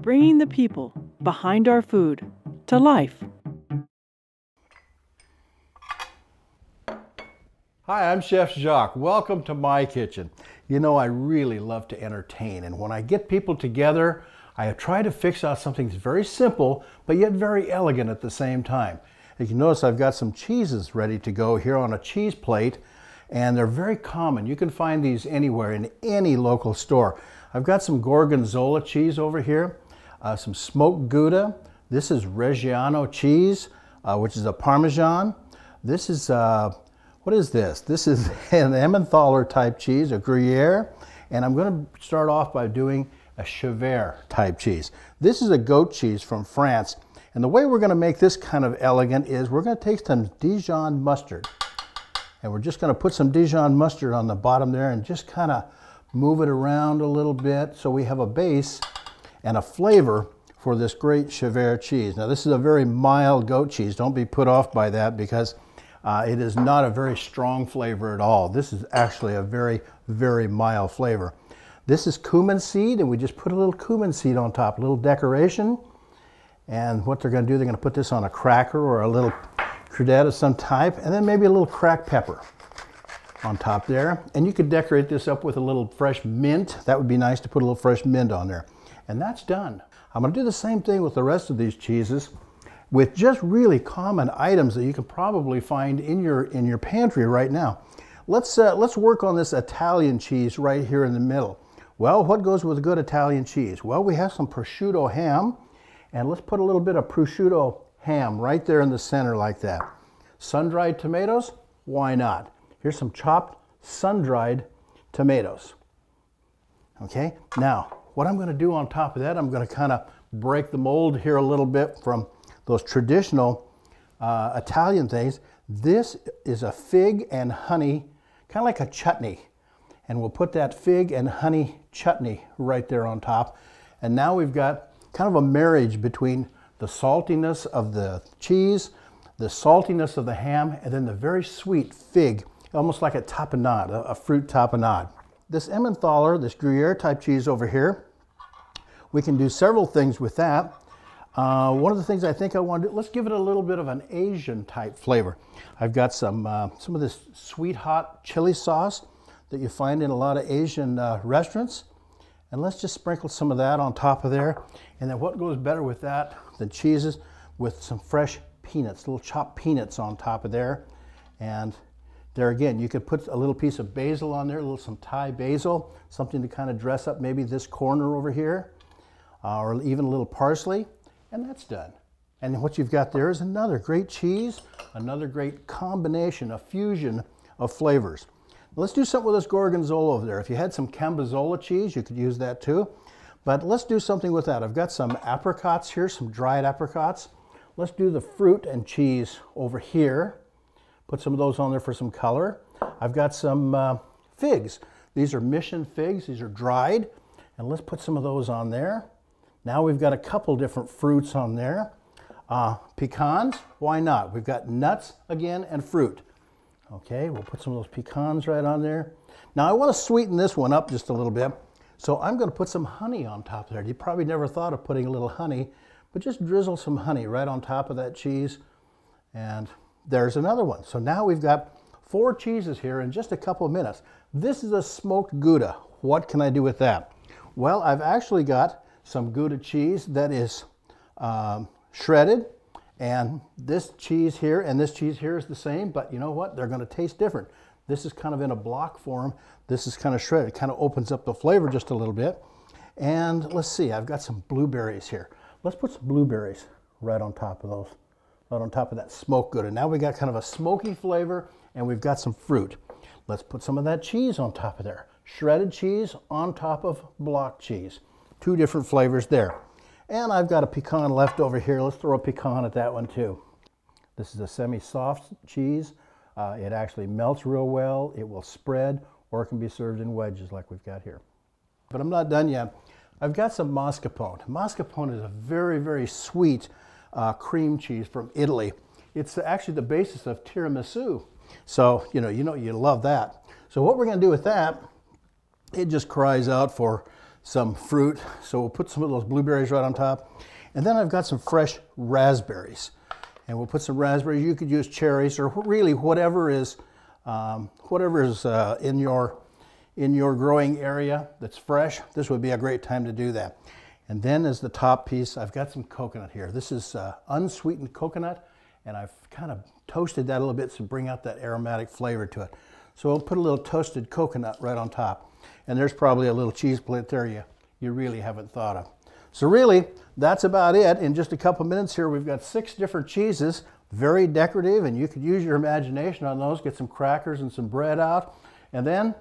bringing the people behind our food to life. Hi, I'm Chef Jacques. Welcome to my kitchen. You know, I really love to entertain, and when I get people together, I try to fix out something that's very simple, but yet very elegant at the same time. As you notice, I've got some cheeses ready to go here on a cheese plate, and they're very common. You can find these anywhere in any local store. I've got some Gorgonzola cheese over here, some smoked Gouda. This is Reggiano cheese, which is a Parmesan. This is, what is this? This is an Emmentaler type cheese, a Gruyère, and I'm going to start off by doing a Chevre type cheese. This is a goat cheese from France, and the way we're going to make this kind of elegant is we're going to take some Dijon mustard, and we're just going to put some Dijon mustard on the bottom there and just kind of move it around a little bit so we have a base and a flavor for this great Chevre cheese. Now, this is a very mild goat cheese. Don't be put off by that because it is not a very strong flavor at all. This is actually a very, very mild flavor. This is cumin seed, and we just put a little cumin seed on top, a little decoration. And what they're going to do, they're going to put this on a cracker or a little crudette of some type, and then maybe a little cracked pepper on top there. And you could decorate this up with a little fresh mint. That would be nice to put a little fresh mint on there. And that's done. I'm going to do the same thing with the rest of these cheeses with just really common items that you can probably find in your pantry right now. Let's work on this Italian cheese right here in the middle. Well, what goes with a good Italian cheese? Well, we have some prosciutto ham, and let's put a little bit of prosciutto ham right there in the center like that. Sun-dried tomatoes? Why not? Here's some chopped sun-dried tomatoes. Okay, now what I'm going to do on top of that, I'm going to kind of break the mold here a little bit from those traditional Italian things. This is a fig and honey, kind of like a chutney. And we'll put that fig and honey chutney right there on top. And now we've got kind of a marriage between the saltiness of the cheese, the saltiness of the ham, and then the very sweet fig, almost like a tapenade, a fruit tapenade. This Emmentaler, this Gruyère type cheese over here, we can do several things with that. One of the things I think I want to do, let's give it a little bit of an Asian type flavor. I've got some of this sweet hot chili sauce that you find in a lot of Asian restaurants. And let's just sprinkle some of that on top of there. And then what goes better with that than cheeses, with some fresh peanuts, little chopped peanuts on top of there. And there again, you could put a little piece of basil on there, some Thai basil, something to kind of dress up maybe this corner over here, or even a little parsley, and that's done. And what you've got there is another great cheese, another great combination, a fusion of flavors. Let's do something with this Gorgonzola over there. If you had some Campbell cheese, you could use that too. But let's do something with that. I've got some apricots here, some dried apricots. Let's do the fruit and cheese over here. Put some of those on there for some color. I've got some figs. These are mission figs. These are dried. And let's put some of those on there. Now we've got a couple different fruits on there. Pecans, why not? We've got nuts again and fruit. Okay, we'll put some of those pecans right on there. Now I want to sweeten this one up just a little bit, so I'm going to put some honey on top of there. You probably never thought of putting a little honey, but just drizzle some honey right on top of that cheese, and there's another one. So now we've got 4 cheeses here in just a couple of minutes. This is a smoked Gouda. What can I do with that? Well, I've actually got some Gouda cheese that is shredded. And this cheese here and this cheese here is the same, but you know what? They're going to taste different. This is kind of in a block form. This is kind of shredded. It kind of opens up the flavor just a little bit. And let's see, I've got some blueberries here. Let's put some blueberries right on top of those, right on top of that smoked Gouda. Now we got kind of a smoky flavor, and we've got some fruit. Let's put some of that cheese on top of there. Shredded cheese on top of block cheese. 2 different flavors there. And I've got a pecan left over here. Let's throw a pecan at that one too. This is a semi-soft cheese. It actually melts real well. It will spread, or it can be served in wedges like we've got here. But I'm not done yet. I've got some mascarpone. Mascarpone is a very, very sweet cream cheese from Italy. It's actually the basis of tiramisu. So, you love that. So what we're going to do with that, it just cries out for some fruit. So we'll put some of those blueberries right on top. And then I've got some fresh raspberries. And we'll put some raspberries. You could use cherries or really whatever is in your growing area that's fresh. This would be a great time to do that. And then as the top piece, I've got some coconut here. This is unsweetened coconut, and I've kind of toasted that a little bit to bring out that aromatic flavor to it. So we'll put a little toasted coconut right on top. And there's probably a little cheese plate there you really haven't thought of. So really, that's about it. In just a couple minutes here, we've got 6 different cheeses, very decorative, and you could use your imagination on those, get some crackers and some bread out. And then,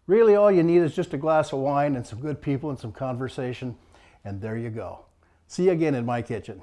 really all you need is just a glass of wine and some good people and some conversation, and there you go. See you again in my kitchen.